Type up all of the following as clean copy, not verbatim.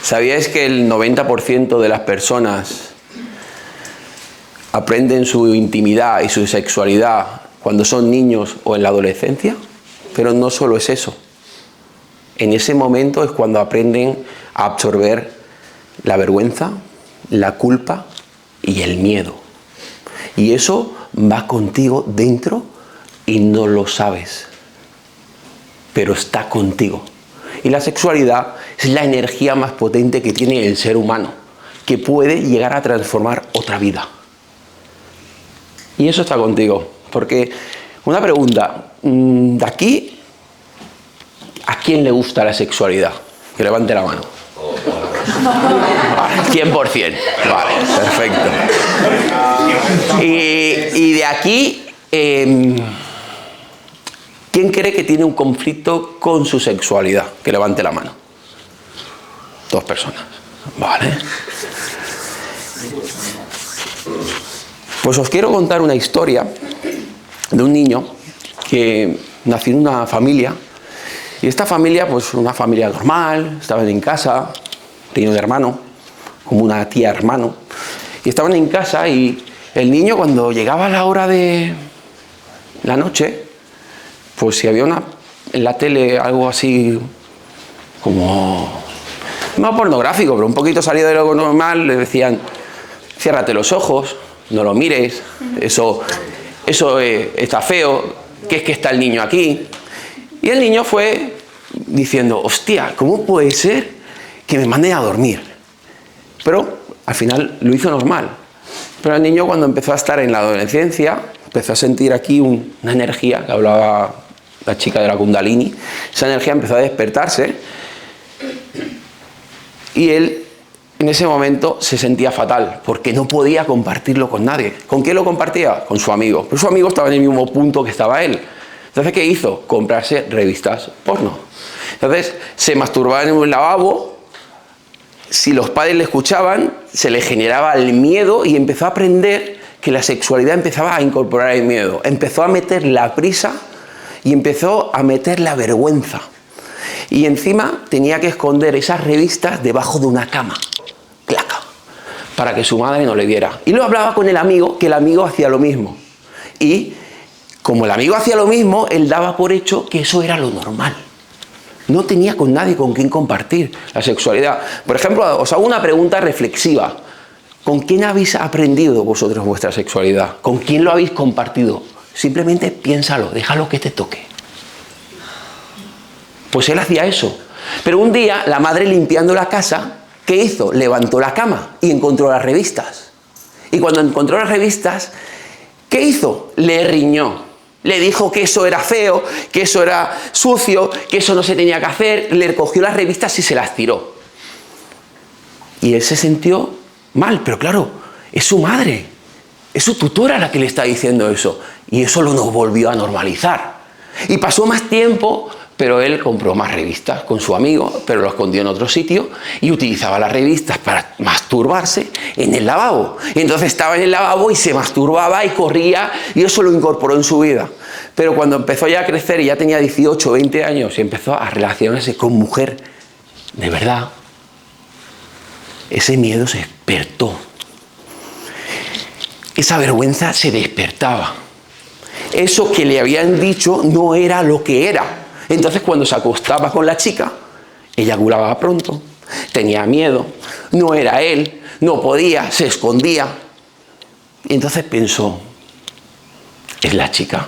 ¿Sabíais que el 90% de las personas aprenden su intimidad y su sexualidad cuando son niños o en la adolescencia? Pero no solo es eso. En ese momento es cuando aprenden a absorber la vergüenza, la culpa y el miedo. Y eso va contigo dentro y no lo sabes, pero está contigo. Y la sexualidad es la energía más potente que tiene el ser humano, que puede llegar a transformar otra vida. Y eso está contigo, porque una pregunta, de aquí, ¿a quién le gusta la sexualidad? Que levante la mano. Vale, 100%. Vale, perfecto. Y de aquí, ¿quién cree que tiene un conflicto con su sexualidad? Que levante la mano. 2 personas. Vale. Pues os quiero contar una historia de un niño que nació en una familia. Y esta familia, pues una familia normal, estaban en casa, tenía un hermano, como una tía hermano. Y estaban en casa y el niño, cuando llegaba la hora de la noche, pues si había en la tele algo así como, no pornográfico, pero un poquito salido de lo normal, le decían, ciérrate los ojos, no lo mires, eso está feo, ¿qué es que está el niño aquí? Y el niño fue diciendo, hostia, ¿cómo puede ser que me manden a dormir? Pero al final lo hizo normal. Pero el niño, cuando empezó a estar en la adolescencia, empezó a sentir aquí una energía, que hablaba la chica de la Kundalini. Esa energía empezó a despertarse y él en ese momento se sentía fatal porque no podía compartirlo con nadie. ¿Con quién lo compartía? Con su amigo. Pero su amigo estaba en el mismo punto que estaba él. Entonces, ¿qué hizo? Comprarse revistas porno. Entonces, se masturbaba en un lavabo. Si los padres le escuchaban, se le generaba el miedo y empezó a aprender que la sexualidad empezaba a incorporar el miedo. Empezó a meter la prisa y empezó a meter la vergüenza. Y encima tenía que esconder esas revistas debajo de una cama. Claca. Para que su madre no le viera. Y lo hablaba con el amigo, que el amigo hacía lo mismo. Y como el amigo hacía lo mismo, él daba por hecho que eso era lo normal. No tenía con nadie con quien compartir la sexualidad. Por ejemplo, os hago una pregunta reflexiva. ¿Con quién habéis aprendido vosotros vuestra sexualidad? ¿Con quién lo habéis compartido? Simplemente piénsalo, déjalo que te toque. Pues él hacía eso. Pero un día, la madre limpiando la casa, ¿qué hizo? Levantó la cama y encontró las revistas. Y cuando encontró las revistas, ¿qué hizo? Le riñó. Le dijo que eso era feo, que eso era sucio, que eso no se tenía que hacer. Le cogió las revistas y se las tiró. Y él se sintió mal, pero claro, es su madre, es su tutora la que le está diciendo eso. Y eso lo volvió a normalizar. Y pasó más tiempo, pero él compró más revistas con su amigo, pero lo escondió en otro sitio y utilizaba las revistas para masturbarse en el lavabo. Y entonces estaba en el lavabo y se masturbaba y corría y eso lo incorporó en su vida. Pero cuando empezó ya a crecer y ya tenía 18 o 20 años y empezó a relacionarse con mujer, de verdad, ese miedo se despertó. Esa vergüenza se despertaba. Eso que le habían dicho no era lo que era. Entonces, cuando se acostaba con la chica, eyaculaba pronto, tenía miedo, no era él, no podía, se escondía. Y entonces pensó, es la chica.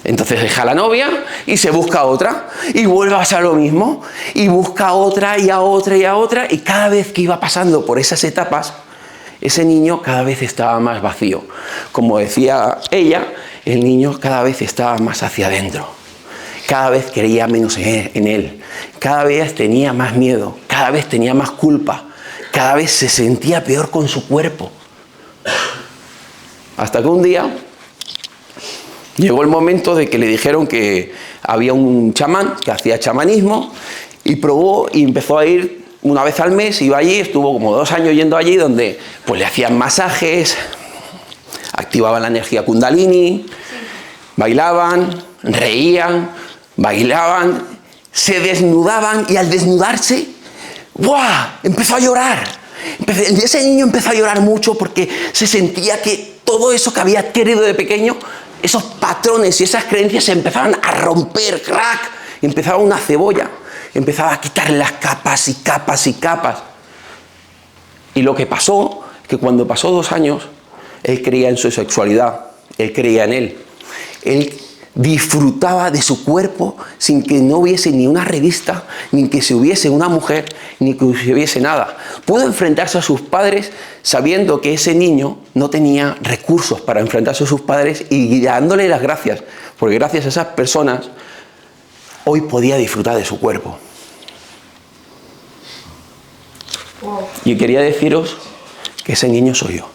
Entonces deja a la novia y se busca otra y vuelve a pasar lo mismo y busca a otra y a otra y a otra, y cada vez que iba pasando por esas etapas, ese niño cada vez estaba más vacío. Como decía ella, el niño cada vez estaba más hacia adentro. Cada vez creía menos en él, cada vez tenía más miedo, cada vez tenía más culpa, cada vez se sentía peor con su cuerpo. Hasta que un día llegó el momento de que le dijeron que había un chamán que hacía chamanismo y probó y empezó a ir una vez al mes, iba allí, estuvo como 2 años yendo allí, donde pues le hacían masajes, activaban la energía Kundalini, bailaban, reían, bailaban, se desnudaban y al desnudarse ¡buah! Empezó a llorar. Ese niño empezó a llorar mucho porque se sentía que todo eso que había adquirido de pequeño, esos patrones y esas creencias se empezaban a romper, crack, y empezaba una cebolla, empezaba a quitar las capas y capas y capas. Y lo que pasó, que cuando pasó 2 años, él creía en su sexualidad, él creía en él. Él disfrutaba de su cuerpo sin que no hubiese ni una revista, ni que se hubiese una mujer, ni que hubiese nada. Pudo enfrentarse a sus padres sabiendo que ese niño no tenía recursos para enfrentarse a sus padres y dándole las gracias, porque gracias a esas personas hoy podía disfrutar de su cuerpo. Y quería deciros que ese niño soy yo.